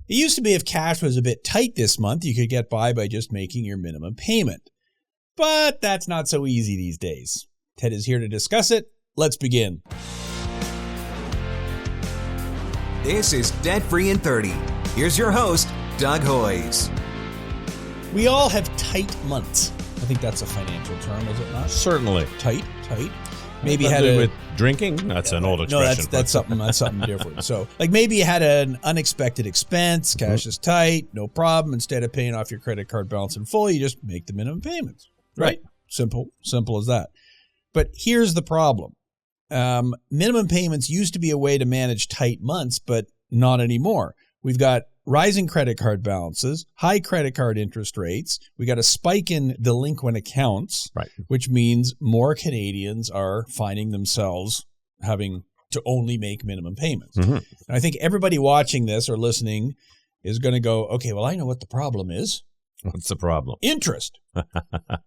It used to be if cash was a bit tight this month, you could get by just making your minimum payment. But that's not so easy these days. Ted is here to discuss it. Let's begin. This is Debt Free in 30. Here's your host, Doug Hoyes. We all have tight months. I think that's a financial term, is it not? Certainly. Tight. Maybe had with drinking. That's an old expression. No, that's something different. So, like maybe you had an unexpected expense. Cash is tight, no problem. Instead of paying off your credit card balance in full, you just make the minimum payments. Right? Simple as that. But here's the problem. Minimum payments used to be a way to manage tight months, but not anymore. We've got rising credit card balances, high credit card interest rates. We got a spike in delinquent accounts, right, which means more Canadians are finding themselves having to only make minimum payments. Mm-hmm. And I think everybody watching this or listening is going to go, okay, well, I know what the problem is. What's the problem? Interest.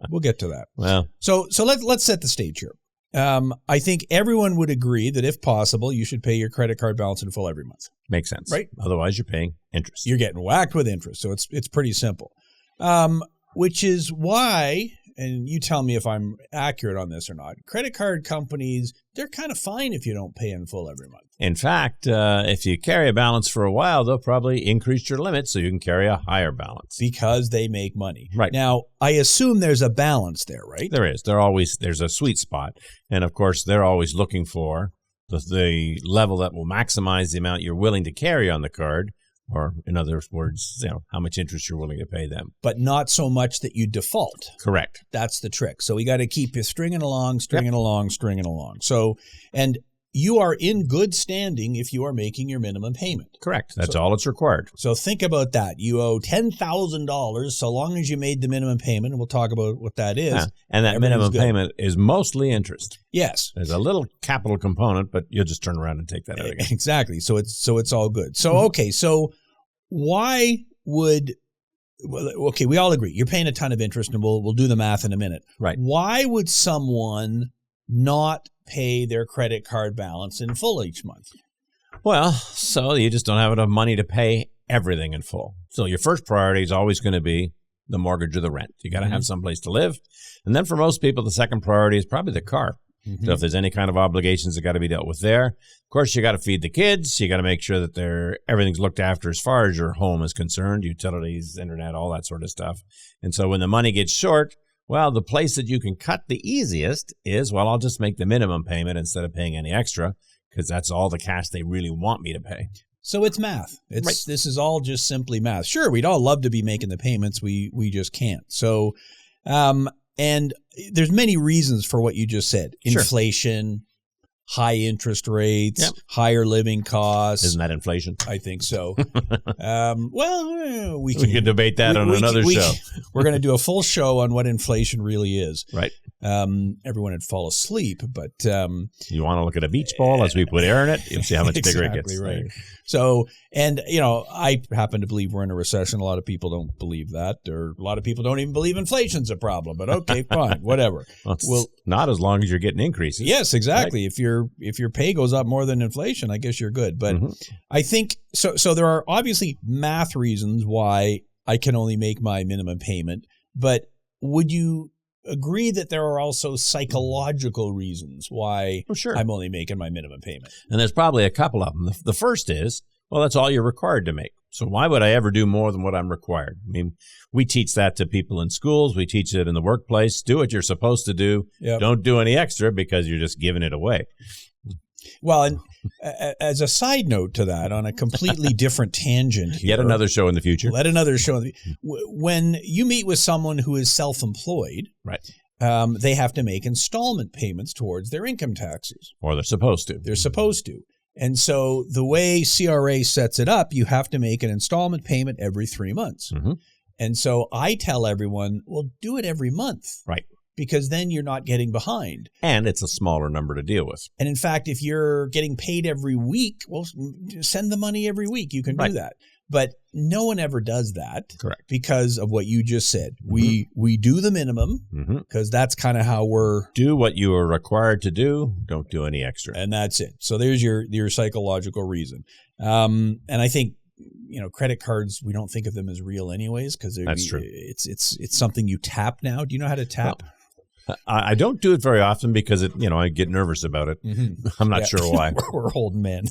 We'll get to that. Well, so let's set the stage here. I think everyone would agree that if possible, you should pay your credit card balance in full every month. Makes sense. Right? Otherwise, you're paying interest. You're getting whacked with interest. So it's pretty simple. Which is why, and you tell me if I'm accurate on this or not, credit card companies, they're kind of fine if you don't pay in full every month. In fact, if you carry a balance for a while, they'll probably increase your limit so you can carry a higher balance. Because they make money. Right. Now, I assume there's a balance there, right? There is. There's a sweet spot. And, of course, they're always looking for the level that will maximize the amount you're willing to carry on the card, or in other words, how much interest you're willing to pay them. But not so much that you default. Correct. That's the trick. So we got to keep you stringing along. So, and you are in good standing if you are making your minimum payment. Correct. That's all it's required. So think about that. You owe $10,000 so long as you made the minimum payment, and we'll talk about what that is. Yeah. And that minimum payment is mostly interest. Yes. There's a little capital component, but you'll just turn around and take that out again. Exactly. So it's all good. So, okay. So why would... Okay, we all agree. You're paying a ton of interest, and we'll do the math in a minute. Right. Why would someone not pay their credit card balance in full each month? Well, so you just don't have enough money to pay everything in full. So your first priority is always going to be the mortgage or the rent. You got to have someplace to live. And then for most people, the second priority is probably the car. Mm-hmm. So if there's any kind of obligations that got to be dealt with there, of course, you got to feed the kids. You got to make sure that everything's looked after as far as your home is concerned, utilities, internet, all that sort of stuff. And so when the money gets short, well, the place that you can cut the easiest is, well, I'll just make the minimum payment instead of paying any extra, because that's all the cash they really want me to pay. So it's math. This is all just simply math. Sure, we'd all love to be making the payments. We just can't. So, and there's many reasons for what you just said. Sure. Inflation, high interest rates, higher living costs. Isn't that inflation? I think so. Well, we can debate that on another show. We're going to do a full show on what inflation really is. Right. Everyone would fall asleep, but you want to look at a beach ball as we put air in it, you'll see how much bigger it gets. Right. So, and I happen to believe we're in a recession. A lot of people don't believe that, or a lot of people don't even believe inflation's a problem. But okay, fine, whatever. Well, not as long as you're getting increases. Yes, exactly. Right? If your pay goes up more than inflation, I guess you're good. But I think so. So there are obviously math reasons why I can only make my minimum payment. But would you agree that there are also psychological reasons why I'm only making my minimum payment? And there's probably a couple of them. The first is, well, that's all you're required to make. So why would I ever do more than what I'm required? I mean, we teach that to people in schools. We teach it in the workplace. Do what you're supposed to do. Yep. Don't do any extra because you're just giving it away. Well, and as a side note to that, on a completely different tangent here. Yet another show in the future. When you meet with someone who is self-employed, right, they have to make installment payments towards their income taxes. Or they're supposed to. They're supposed to. And so the way CRA sets it up, you have to make an installment payment every 3 months. Mm-hmm. And so I tell everyone, well, do it every month. Right. Because then you're not getting behind. And it's a smaller number to deal with. And in fact, if you're getting paid every week, well, send the money every week. You can do that. But no one ever does that. Correct. Because of what you just said. Mm-hmm. We do the minimum because that's kind of how we're... Do what you are required to do. Don't do any extra. And that's it. So there's your psychological reason. And I think credit cards, we don't think of them as real anyways because That's true. It's something you tap now. Do you know how to tap? Well, I don't do it very often because I get nervous about it. Mm-hmm. I'm not sure why. We're old men.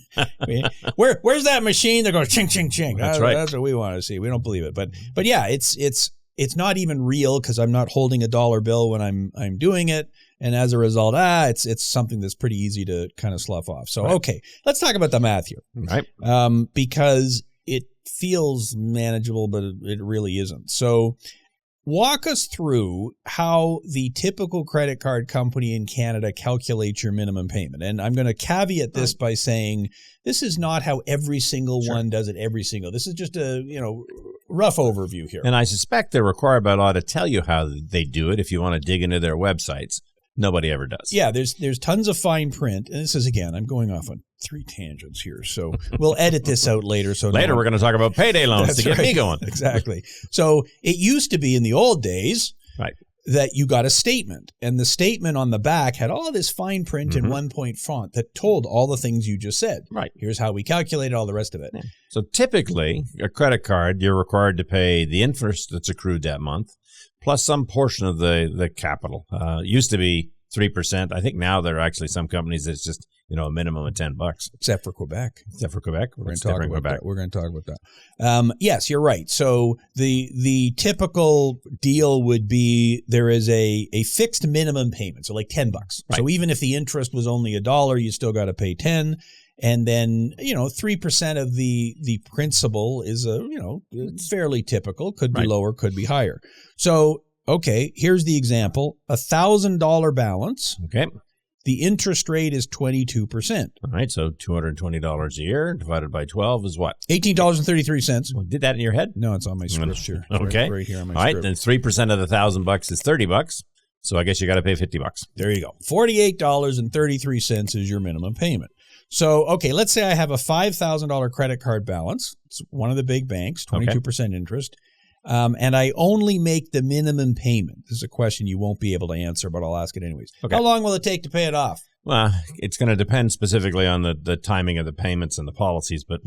Where's that machine? They're going ching ching ching. That's right. That's what we want to see. We don't believe it, but yeah, it's not even real because I'm not holding a dollar bill when I'm doing it, and as a result, it's something that's pretty easy to kind of slough off. So okay, let's talk about the math here, right? Because it feels manageable, but it really isn't. So walk us through how the typical credit card company in Canada calculates your minimum payment. And I'm going to caveat this by saying this is not how every single one does it This is just a, rough overview here. And I suspect they're required by law to tell you how they do it if you want to dig into their websites. Nobody ever does. Yeah, there's tons of fine print. And this is, again, I'm going off on 3 tangents here. So we'll edit this out later. So later we're going to talk about payday loans to get me going. Exactly. So it used to be in the old days right, that you got a statement. And the statement on the back had all this fine print in 1-point font that told all the things you just said. Right. Here's how we calculated all the rest of it. Yeah. So typically, a credit card, you're required to pay the interest that's accrued that month, plus some portion of the capital. Used to be 3%. I think now there are actually some companies that's just a minimum of $10. Except for Quebec. We're going to talk about that. We're going to talk about that. Yes, you're right. So the typical deal would be there is a fixed minimum payment, so like $10. Right. So even if the interest was only $1, you still got to pay 10. And then 3% of the principal is it's fairly typical. Could be lower, could be higher. So okay, here's the example. $1,000 balance. Okay. The interest rate is 22%. All right, so $220 a year divided by 12 is what? $18.33. Well, did that in your head? No, it's on my script here. Okay. Right here on my script. All right, then 3% of the $1,000 is $30. So I guess you got to pay $50. There you go. $48.33 is your minimum payment. So, okay, let's say I have a $5,000 credit card balance. It's one of the big banks, 22% interest. And I only make the minimum payment. This is a question you won't be able to answer, but I'll ask it anyways. Okay. How long will it take to pay it off? Well, it's going to depend specifically on the timing of the payments and the policies, but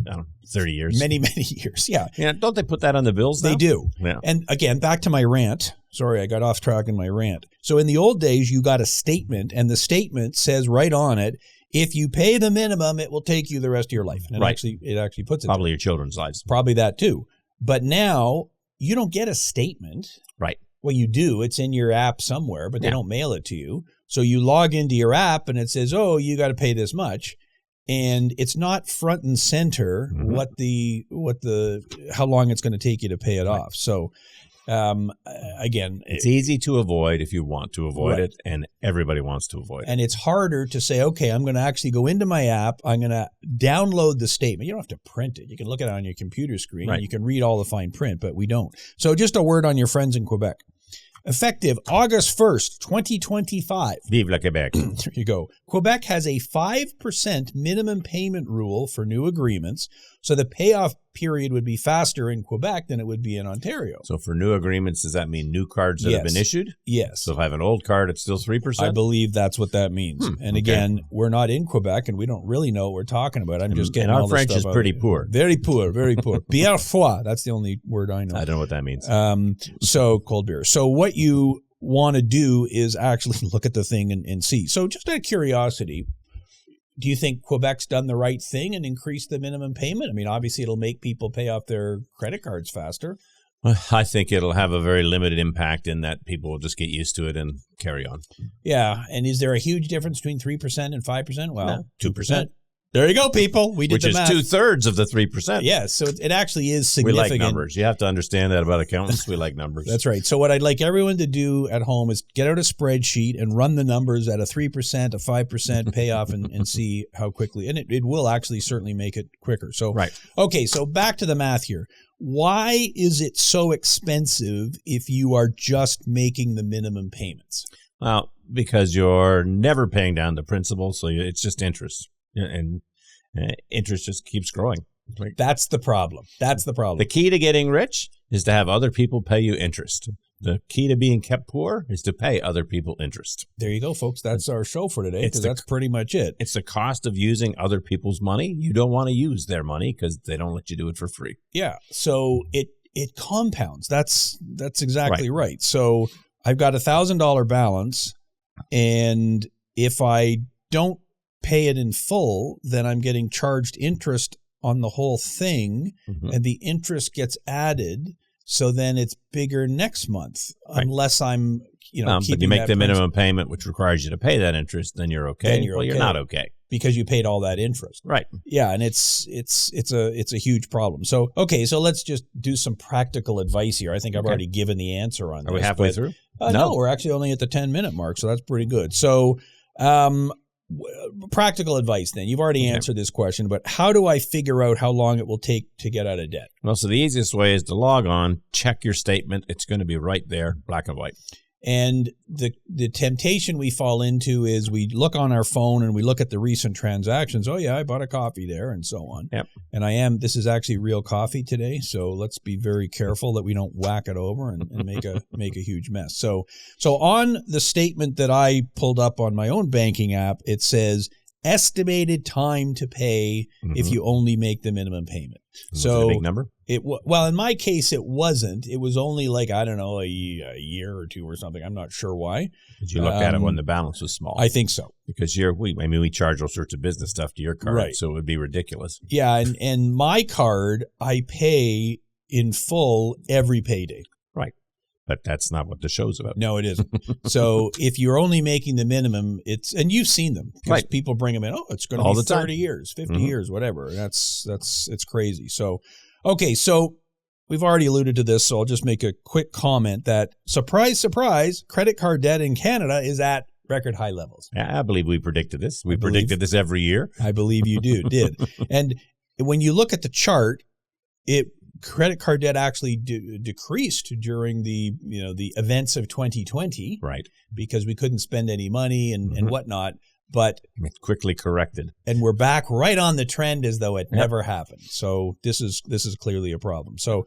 30 years. Many years, yeah. Yeah, don't they put that on the bills now? They do. Yeah. And again, back to my rant. Sorry, I got off track in my rant. So in the old days, you got a statement, and the statement says right on it, if you pay the minimum, it will take you the rest of your life. And it actually puts it probably your children's lives. Probably that too. But now you don't get a statement. Right. Well, you do. It's in your app somewhere, but they don't mail it to you. So you log into your app and it says, oh, you got to pay this much. And it's not front and center how long it's going to take you to pay it off. So again, it's easy to avoid if you want to avoid it, and everybody wants to avoid it. And it's harder to say, okay, I'm going to actually go into my app. I'm going to download the statement. You don't have to print it. You can look at it on your computer screen. And you can read all the fine print, but we don't. So just a word on your friends in Quebec. Effective August 1st, 2025. Vive la Quebec. There you go. Quebec has a 5% minimum payment rule for new agreements, so the payoff period would be faster in Quebec than it would be in Ontario. So for new agreements, does that mean new cards that have been issued? Yes. So if I have an old card, it's still 3%? I believe that's what that means. And again, we're not in Quebec, and we don't really know what we're talking about. I'm just getting all this stuff. And our French is pretty poor. Very poor, very poor. Bière froid, that's the only word I know. I don't know what that means. So cold beer. So what you want to do is actually look at the thing and see. So just out of curiosity, do you think Quebec's done the right thing and increased the minimum payment? I mean, obviously it'll make people pay off their credit cards faster. I think it'll have a very limited impact in that people will just get used to it and carry on. Yeah. And is there a huge difference between 3% and 5%? Well, no, 2%. There you go, people. We did the math. Which is 2/3 of the 3%. Yes, so it actually is significant. We like numbers. You have to understand that about accountants. We like numbers. That's right. So what I'd like everyone to do at home is get out a spreadsheet and run the numbers at a 3%, a 5% payoff and see how quickly. And it will actually certainly make it quicker. So, okay, so back to the math here. Why is it so expensive if you are just making the minimum payments? Well, because you're never paying down the principal, so it's just interest. And interest just keeps growing. That's the problem. The key to getting rich is to have other people pay you interest. The key to being kept poor is to pay other people interest. There you go, folks. That's our show for today, because that's pretty much it. It's the cost of using other people's money. You don't want to use their money because they don't let you do it for free. Yeah. So it compounds. That's exactly right. So I've got $1,000 balance, and if I don't pay it in full, then I'm getting charged interest on the whole thing, and the interest gets added. So then it's bigger next month, unless I'm, keeping but you make that the minimum payment, which requires you to pay that interest, then you're okay. Then you're not okay because you paid all that interest. Right. Yeah, and it's a huge problem. So so let's just do some practical advice here. I think I've already given the answer on this. Are we halfway through? No, we're actually only at the 10-minute mark, so that's pretty good. So, practical advice then. You've already answered this question, but how do I figure out how long it will take to get out of debt? Well, so the easiest way is to log on, check your statement. It's going to be right there, black and white. And the temptation we fall into is we look on our phone and we look at the recent transactions. Oh yeah, I bought a coffee there, and so on. Yep. And this is actually real coffee today, so let's be very careful that we don't whack it over and make a huge mess. So on the statement that I pulled up on my own banking app, it says estimated time to pay if you only make the minimum payment. Was it a big number? Well, in my case, it wasn't. It was only like, I don't know, a year or two or something. I'm not sure why. Did you look at it when the balance was small? I think so. Because we charge all sorts of business stuff to your card, so it would be ridiculous. Yeah, and my card, I pay in full every payday. Right. But that's not what the show's about. No, it isn't. So if you're only making the minimum, and you've seen them. Because people bring them in, it's going to be 30 years, 50 years, whatever. It's crazy. So, okay, so we've already alluded to this, so I'll just make a quick comment that, surprise, surprise, credit card debt in Canada is at record high levels. I believe we predicted this. We predicted this every year. I believe you did. And when you look at the chart, credit card debt actually decreased during the events of 2020, right? Because we couldn't spend any money and whatnot. But it quickly corrected, and we're back right on the trend as though it never happened. So this is clearly a problem. So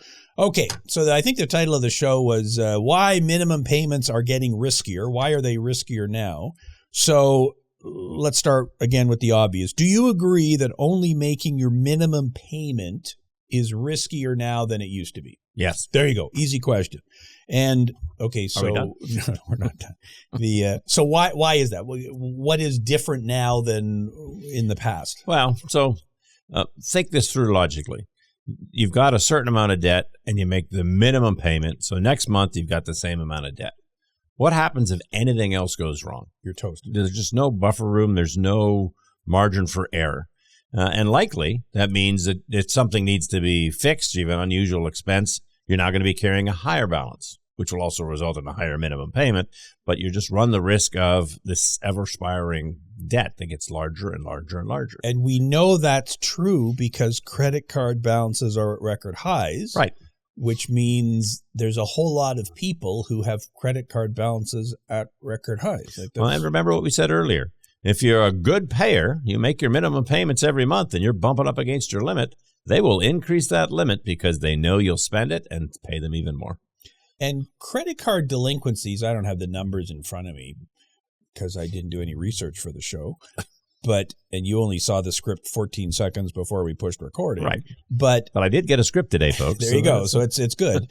so I think the title of the show was why minimum payments are getting riskier. Why are they riskier now? So let's start again with the obvious. Do you agree that only making your minimum payment is riskier now than it used to be? Yes. There you go. Easy question. And so no, we're not done. So why is that? What is different now than in the past? Well, so think this through logically. You've got a certain amount of debt and you make the minimum payment. So next month you've got the same amount of debt. What happens if anything else goes wrong? You're toasted. There's just no buffer room. There's no margin for error. And likely that means that if something needs to be fixed, you have an unusual expense, you're now going to be carrying a higher balance, which will also result in a higher minimum payment. But you just run the risk of this ever-spiraling debt that gets larger and larger and larger. And we know that's true because credit card balances are at record highs. Right. Which means there's a whole lot of people who have credit card balances at record highs. Well, and remember what we said earlier. If you're a good payer, you make your minimum payments every month and you're bumping up against your limit, they will increase that limit because they know you'll spend it and pay them even more. And credit card delinquencies, I don't have the numbers in front of me because I didn't do any research for the show. And you only saw the script 14 seconds before we pushed recording. Right. But I did get a script today, folks. There you go. So it's good.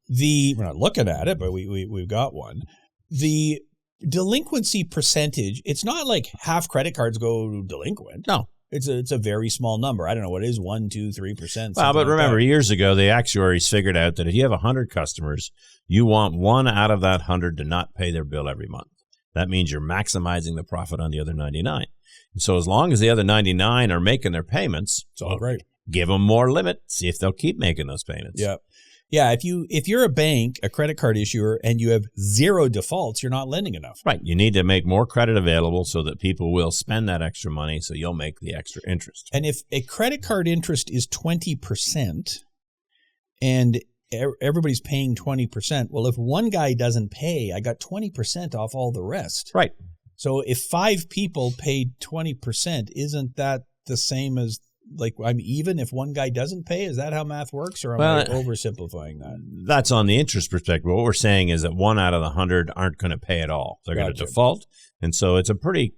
We're not looking at it, but we've got one. The delinquency percentage, it's not like half credit cards go delinquent. No. It's a very small number. I don't know what it is, 1%, 2%, 3%. Well, but remember, years ago, the actuaries figured out that if you have 100 customers, you want one out of that 100 to not pay their bill every month. That means you're maximizing the profit on the other 99. And so as long as the other 99 are making their payments, it's all great. Give them more limit. See if they'll keep making those payments. Yeah. Yeah, if you're a bank, a credit card issuer, and you have zero defaults, you're not lending enough. Right. You need to make more credit available so that people will spend that extra money, so you'll make the extra interest. And if a credit card interest is 20% and everybody's paying 20%, well, if one guy doesn't pay, I got 20% off all the rest. Right. So if 5 people paid 20%, isn't that the same as I'm even if one guy doesn't pay? Is that how math works, or am I oversimplifying that? That's on the interest perspective. What we're saying is that 1 out of the 100 aren't going to pay at all. They're going to default, and so it's a pretty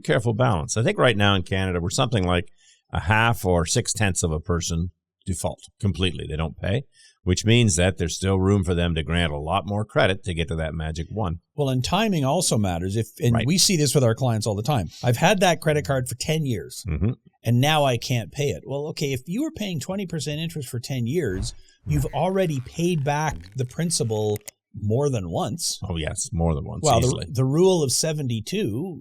careful balance. I think right now in Canada we're something like a half or 6/10 of a person default completely. They don't pay, which means that there's still room for them to grant a lot more credit to get to that magic 1. Well, and timing also matters. Right. We see this with our clients all the time. I've had that credit card for 10 years, and now I can't pay it. Well, okay, if you were paying 20% interest for 10 years, you've already paid back the principal more than once. Oh, yes, more than once. Well, easily. the rule of 72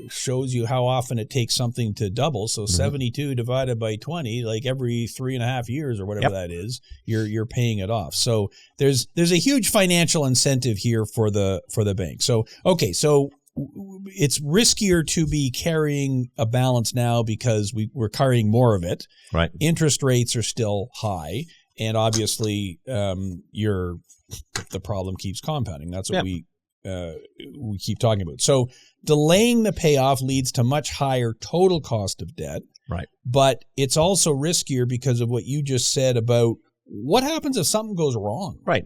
shows you how often it takes something to double. So 72 divided by 20, like every 3.5 years or whatever that is, you're paying it off. So there's a huge financial incentive here for the bank. So so it's riskier to be carrying a balance now because we're carrying more of it. Right. Interest rates are still high, and obviously the problem keeps compounding. That's what we keep talking about. So delaying the payoff leads to much higher total cost of debt. Right. But it's also riskier because of what you just said about what happens if something goes wrong. Right.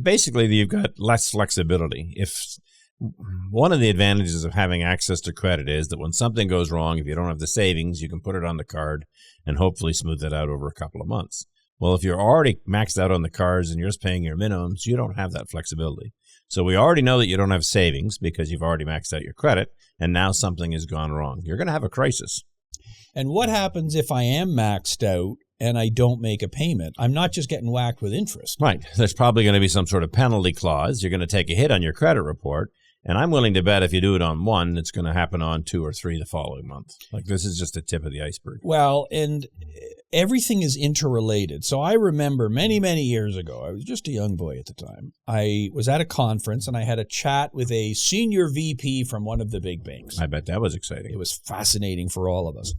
Basically, you've got less flexibility. If one of the advantages of having access to credit is that when something goes wrong, if you don't have the savings, you can put it on the card and hopefully smooth it out over a couple of months. Well, if you're already maxed out on the cards and you're just paying your minimums, you don't have that flexibility. So we already know that you don't have savings because you've already maxed out your credit, and now something has gone wrong. You're going to have a crisis. And what happens if I am maxed out and I don't make a payment? I'm not just getting whacked with interest. Right. There's probably going to be some sort of penalty clause. You're going to take a hit on your credit report. And I'm willing to bet if you do it on 1, it's going to happen on 2 or 3 the following month. Like, this is just the tip of the iceberg. Well, and everything is interrelated. So I remember many, many years ago, I was just a young boy at the time. I was at a conference and I had a chat with a senior VP from one of the big banks. I bet that was exciting. It was fascinating for all of us.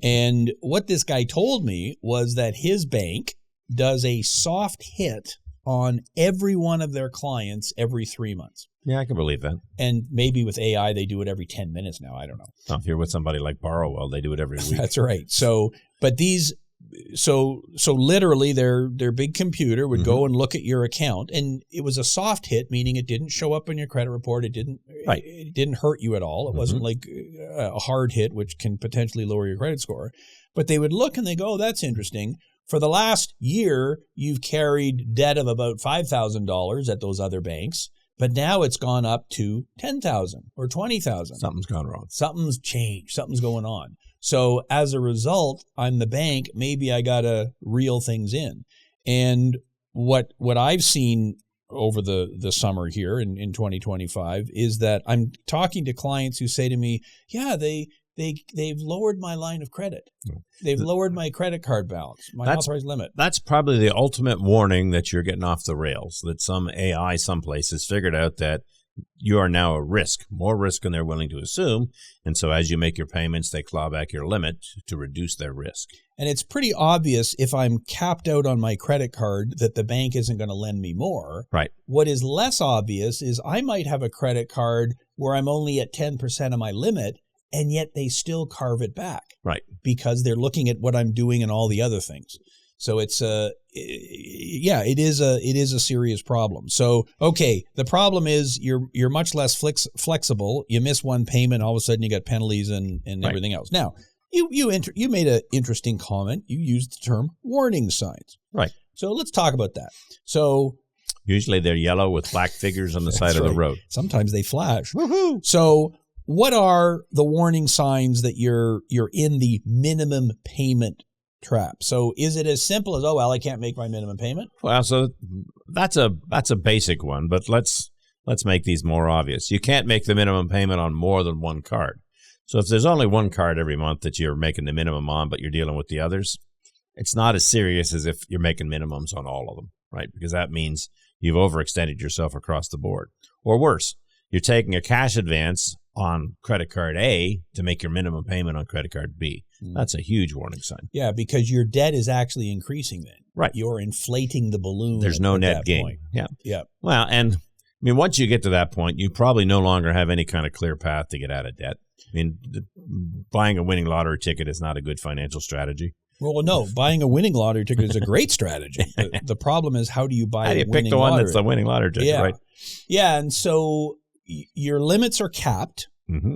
And what this guy told me was that his bank does a soft hit on every one of their clients every 3 months. Yeah, I can believe that. And maybe with AI, they do it every 10 minutes now. I don't know. Oh, if you're with somebody like Borrowwell, they do it every week. That's right. So literally their big computer would go and look at your account, and it was a soft hit, meaning it didn't show up in your credit report. It didn't hurt you at all. It wasn't like a hard hit, which can potentially lower your credit score. But they would look and they go, oh, that's interesting. For the last year, you've carried debt of about $5,000 at those other banks. But now it's gone up to $10,000 or $20,000. Something's gone wrong. Something's changed. Something's going on. So as a result, I'm the bank. Maybe I got to reel things in. And what I've seen over the summer here in 2025 is that I'm talking to clients who say to me, yeah, they've lowered my line of credit. They've lowered my credit card balance, my authorized limit. That's probably the ultimate warning that you're getting off the rails, that some AI someplace has figured out that you are now a risk, more risk than they're willing to assume. And so as you make your payments, they claw back your limit to reduce their risk. And it's pretty obvious if I'm capped out on my credit card that the bank isn't going to lend me more. Right. What is less obvious is I might have a credit card where I'm only at 10% of my limit, and yet they still carve it back. Right. Because they're looking at what I'm doing and all the other things. So it's it is a serious problem. So, okay, the problem is you're much less flexible. You miss one payment, all of a sudden you got penalties and everything else. Now, you made an interesting comment. You used the term warning signs. Right. So let's talk about that. So usually they're yellow with black figures on the side of the road. Sometimes they flash. Woohoo! So what are the warning signs that you're in the minimum payment trap? So is it as simple as, oh, well, I can't make my minimum payment? Well, so that's a basic one, but let's make these more obvious. You can't make the minimum payment on more than one card. So if there's only one card every month that you're making the minimum on, but you're dealing with the others, it's not as serious as if you're making minimums on all of them, right? Because that means you've overextended yourself across the board. Or worse, you're taking a cash advance on credit card A to make your minimum payment on credit card B. That's a huge warning sign. Yeah, because your debt is actually increasing then. Right. You're inflating the balloon. There's no net gain. Point. Yeah. Yeah. Well, and I mean, once you get to that point, you probably no longer have any kind of clear path to get out of debt. I mean, buying a winning lottery ticket is not a good financial strategy. Well, no, buying a winning lottery ticket is a great strategy. The problem is, how do you buy How do you a winning pick the one lottery? that's the winning lottery ticket, Yeah. right? Yeah, and so your limits are capped. Mm-hmm.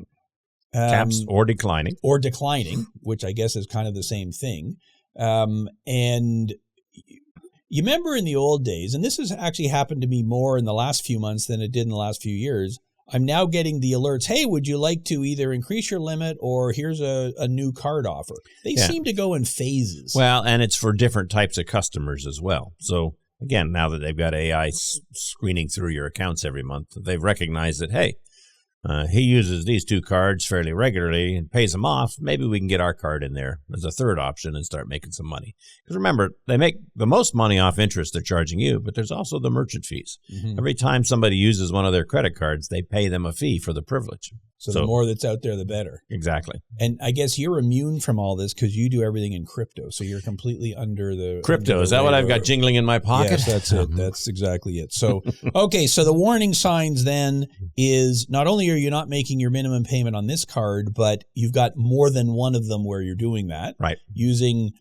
Caps or declining. Or declining, which I guess is kind of the same thing. And you remember in the old days, and this has actually happened to me more in the last few months than it did in the last few years, I'm now getting the alerts, hey, would you like to either increase your limit or here's a new card offer? They seem to go in phases. Well, and it's for different types of customers as well. So, again, now that they've got AI screening through your accounts every month, they've recognized that, hey, he uses these two cards fairly regularly and pays them off. Maybe we can get our card in there as a third option and start making some money. Because remember, they make the most money off interest they're charging you, but there's also the merchant fees. Mm-hmm. Every time somebody uses one of their credit cards, they pay them a fee for the privilege. So the more that's out there, the better. Exactly. And I guess you're immune from all this because you do everything in crypto. So you're completely under the crypto. Under the is that radar. what I've got jingling in my pocket? Yes, that's it. That's exactly it. So, okay. So the warning signs then is not only are you not making your minimum payment on this card, but you've got more than one of them where you're doing that. Right. Using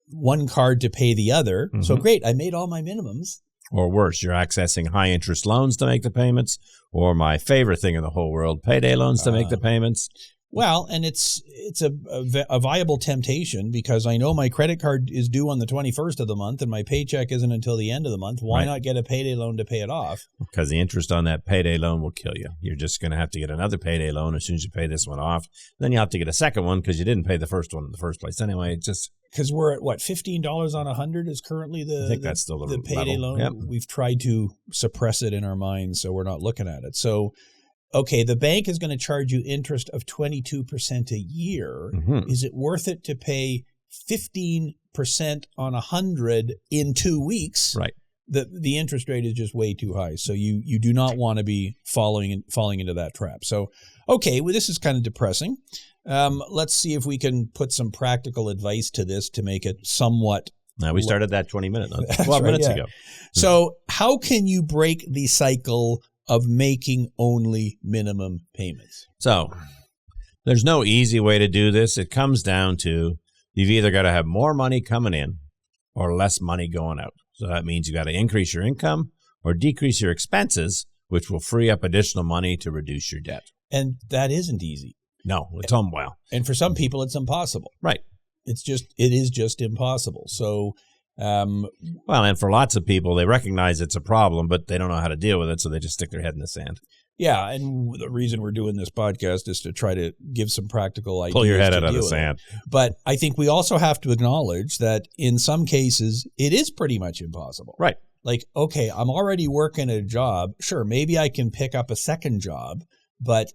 one card to pay the other. Mm-hmm. So great. I made all my minimums. Or worse, you're accessing high-interest loans to make the payments, or my favorite thing in the whole world, payday loans to make the payments. Well, and it's a viable temptation because I know my credit card is due on the 21st of the month and my paycheck isn't until the end of the month. Why not get a payday loan to pay it off? Because the interest on that payday loan will kill you. You're just going to have to get another payday loan as soon as you pay this one off. Then you have to get a second one because you didn't pay the first one in the first place. Anyway, it's just... Because we're at, what, $15 on 100 is currently the, I think that's still the payday level. loan. Yep. We've tried to suppress it in our minds, so we're not looking at it. So, okay, the bank is going to charge you interest of 22% a year. Mm-hmm. Is it worth it to pay 15% on 100 in 2 weeks? Right. The interest rate is just way too high. So you do not want to be falling into that trap. So, okay, well, this is kind of depressing. Let's see if we can put some practical advice to this to make it somewhat. Now, we started that 12 minutes ago. So how can you break the cycle of making only minimum payments? So there's no easy way to do this. It comes down to you've either got to have more money coming in or less money going out. So that means you got to increase your income or decrease your expenses, which will free up additional money to reduce your debt. And that isn't easy. No, it's well. And for some people, it's impossible. Right. It is just impossible. So, well, and for lots of people, they recognize it's a problem, but they don't know how to deal with it, so they just stick their head in the sand. Yeah, and the reason we're doing this podcast is to try to give some practical ideas. Pull your head out of the sand. But I think we also have to acknowledge that in some cases, it is pretty much impossible. Right. Like, okay, I'm already working a job. Sure, maybe I can pick up a second job, but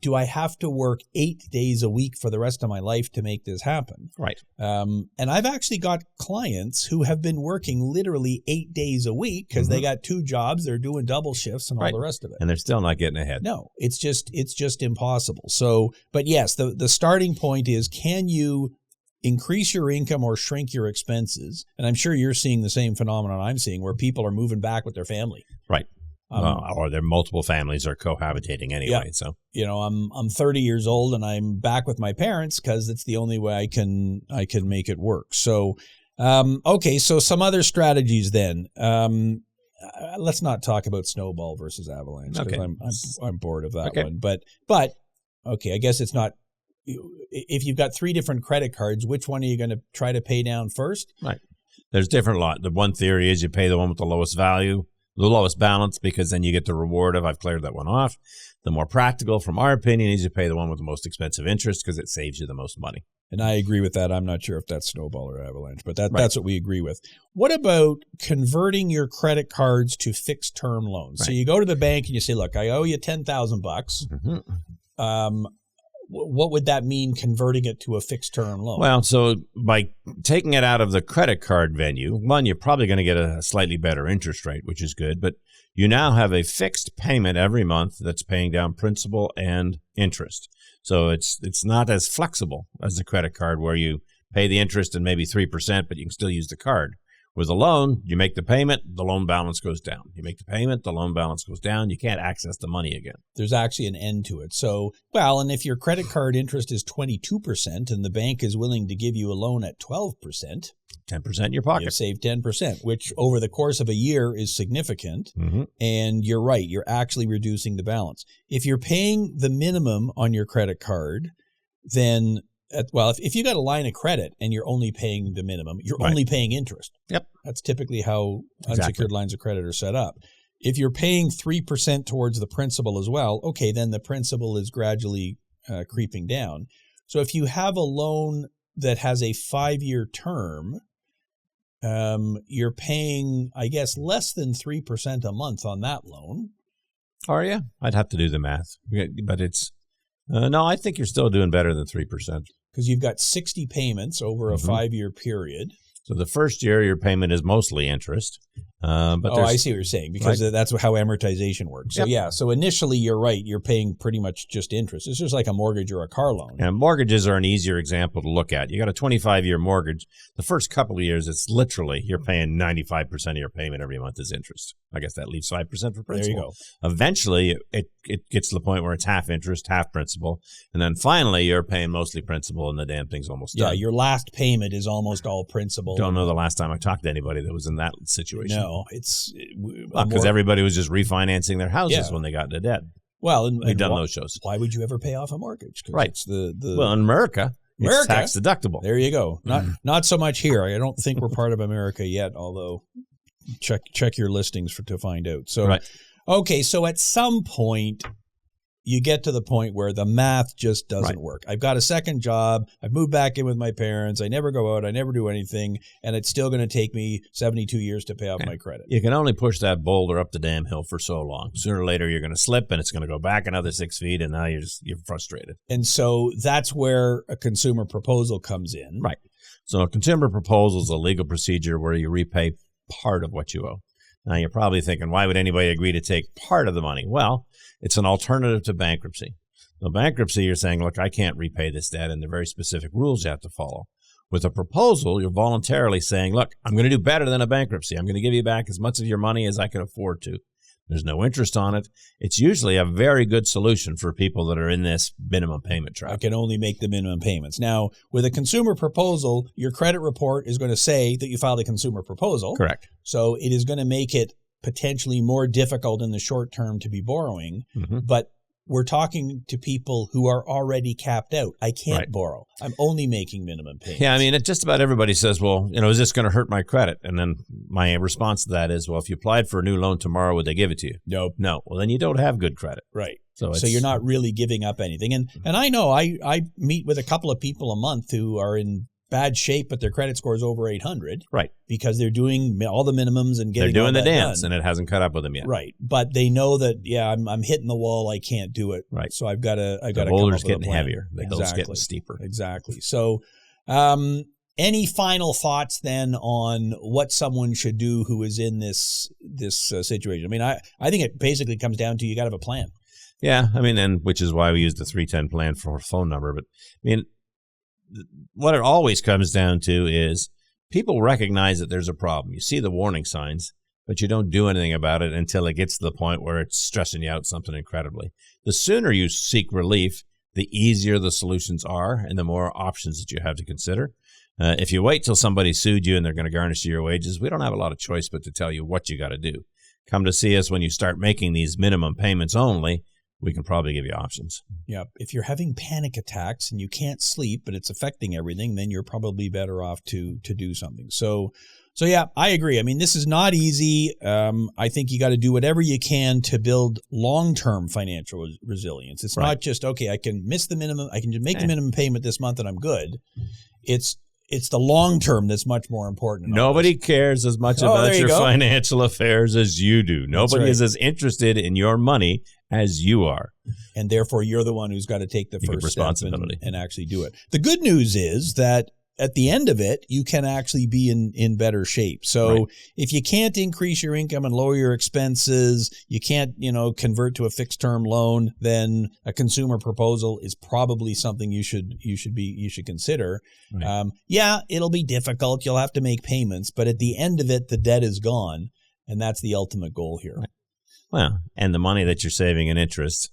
do I have to work 8 days a week for the rest of my life to make this happen? Right. And I've actually got clients who have been working literally 8 days a week because they got two jobs. They're doing double shifts and all the rest of it. And they're still not getting ahead. No, it's just impossible. So, but yes, the starting point is, can you increase your income or shrink your expenses? And I'm sure you're seeing the same phenomenon I'm seeing where people are moving back with their family. Right. Or their multiple families are cohabitating anyway. Yeah. So, I'm 30 years old and I'm back with my parents because it's the only way I can make it work. So, okay. So some other strategies then. Let's not talk about snowball versus avalanche because I'm bored of that one. But okay, I guess it's not. If you've got 3 different credit cards, which one are you going to try to pay down first? Right. There's different lot. The one theory is you pay the one with the lowest value, the lowest balance, because then you get the reward of I've cleared that one off. The more practical, from our opinion, is you pay the one with the most expensive interest because it saves you the most money. And I agree with that. I'm not sure if that's snowball or avalanche, but that's what we agree with. What about converting your credit cards to fixed term loans? Right. So you go to the bank and you say, look, I owe you $10,000. Mm-hmm. What would that mean, converting it to a fixed term loan? Well, so by taking it out of the credit card venue, one, you're probably going to get a slightly better interest rate, which is good, but you now have a fixed payment every month that's paying down principal and interest. So it's not as flexible as the credit card where you pay the interest and maybe 3%, but you can still use the card. With a loan, you make the payment, the loan balance goes down. You make the payment, the loan balance goes down. You can't access the money again. There's actually an end to it. So, well, and if your credit card interest is 22% and the bank is willing to give you a loan at 12%, 10% in your pocket. You save 10%, which over the course of a year is significant. Mm-hmm. And you're right, you're actually reducing the balance. If you're paying the minimum on your credit card, then if you got a line of credit and you're only paying the minimum, you're only paying interest. Yep. That's typically how unsecured lines of credit are set up. If you're paying 3% towards the principal as well, okay, then the principal is gradually creeping down. So if you have a loan that has a 5-year term, you're paying, I guess, less than 3% a month on that loan. Are you? I'd have to do the math, but it's no. I think you're still doing better than 3%. Because you've got 60 payments over a 5-year period. So the first year, your payment is mostly interest. But I see what you're saying, because that's how amortization works. So, so initially, you're right. You're paying pretty much just interest. It's just like a mortgage or a car loan. And mortgages are an easier example to look at. You got a 25-year mortgage. The first couple of years, it's literally you're paying 95% of your payment every month is interest. I guess that leaves 5% for principal. There you go. Eventually, it gets to the point where it's half interest, half principal. And then finally, you're paying mostly principal and the damn thing's almost done. Yeah, your last payment is almost all principal. Don't know the last time I talked to anybody that was in that situation. No, it's because everybody was just refinancing their houses when they got into debt. Well, we've done those shows. Why would you ever pay off a mortgage? Right. It's well, in America, it's tax deductible. There you go. Not so much here. I don't think we're part of America yet, although check your listings to find out. So, okay, so at some point, you get to the point where the math just doesn't work. I've got a second job. I've moved back in with my parents. I never go out. I never do anything. And it's still going to take me 72 years to pay off my credit. You can only push that boulder up the damn hill for so long. Sooner or later, you're going to slip and it's going to go back another 6 feet. And now you're frustrated. And so that's where a consumer proposal comes in. Right. So a consumer proposal is a legal procedure where you repay part of what you owe. Now, you're probably thinking, why would anybody agree to take part of the money? Well, it's an alternative to bankruptcy. So bankruptcy, you're saying, look, I can't repay this debt, and there are very specific rules you have to follow. With a proposal, you're voluntarily saying, look, I'm going to do better than a bankruptcy. I'm going to give you back as much of your money as I can afford to. There's no interest on it. It's usually a very good solution for people that are in this minimum payment trap. I can only make the minimum payments. Now, with a consumer proposal, your credit report is going to say that you filed a consumer proposal. Correct. So it is going to make it potentially more difficult in the short term to be borrowing. But we're talking to people who are already capped out. I can't borrow. I'm only making minimum payments. Yeah, I mean, just about everybody says, well, is this going to hurt my credit? And then my response to that is, well, if you applied for a new loan tomorrow, would they give it to you? Nope. No. Well, then you don't have good credit. Right. So you're not really giving up anything. And I know I meet with a couple of people a month who are in bad shape, but their credit score is over 800. Right. Because they're doing all the minimums and getting They're doing the dance, done. and it hasn't caught up with them yet. Right. But they know that, I'm hitting the wall. I can't do it. Right. So I've got to the boulder's getting heavier. The hill's getting steeper. Exactly. So any final thoughts then on what someone should do who is in this situation? I mean, I think it basically comes down to you got to have a plan. Yeah. I mean, and which is why we use the 310 plan for a phone number. But I mean, what it always comes down to is people recognize that there's a problem. You see the warning signs, but you don't do anything about it until it gets to the point where it's stressing you out something incredibly. The sooner you seek relief, the easier the solutions are and the more options that you have to consider. If you wait till somebody sued you and they're going to garnish your wages, we don't have a lot of choice but to tell you what you got to do. Come to see us when you start making these minimum payments only. We can probably give you options. Yeah. If you're having panic attacks and you can't sleep, but it's affecting everything, then you're probably better off to do something. So yeah, I agree. I mean, this is not easy. I think you got to do whatever you can to build long-term financial resilience. It's not just, okay, I can miss the minimum. I can just make the minimum payment this month and I'm good. It's the long term that's much more important. Nobody cares as much about your financial affairs as you do. Nobody is as interested in your money as you are. And therefore, you're the one who's got to take the first responsibility step and actually do it. The good news is that at the end of it, you can actually be in better shape. So if you can't increase your income and lower your expenses, you can't, convert to a fixed term loan, then a consumer proposal is probably something you should consider. Right. It'll be difficult. You'll have to make payments, but at the end of it, the debt is gone. And that's the ultimate goal here. Right. Well, and the money that you're saving in interest,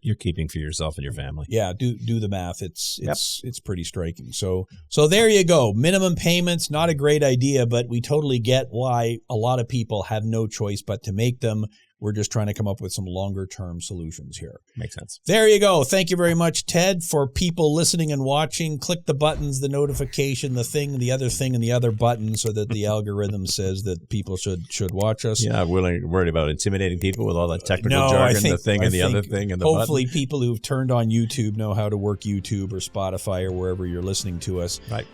you're keeping for yourself and your family. Yeah, do the math. It's pretty striking. So there you go. Minimum payments, not a great idea, but we totally get why a lot of people have no choice but to make them. We're just trying to come up with some longer-term solutions here. Makes sense. There you go. Thank you very much, Ted. For people listening and watching, click the buttons, the notification, the thing, and the other button so that the algorithm says that people should watch us. Yeah, I'm worried about intimidating people with all that technical jargon, the thing and the other thing and the hopefully button. People who've turned on YouTube know how to work YouTube or Spotify or wherever you're listening to us. Right.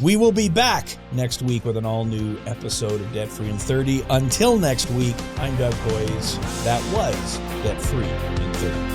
We will be back next week with an all-new episode of Debt Free in 30. Until next week, I'm Doug Hoyes. That was Debt Free in 30.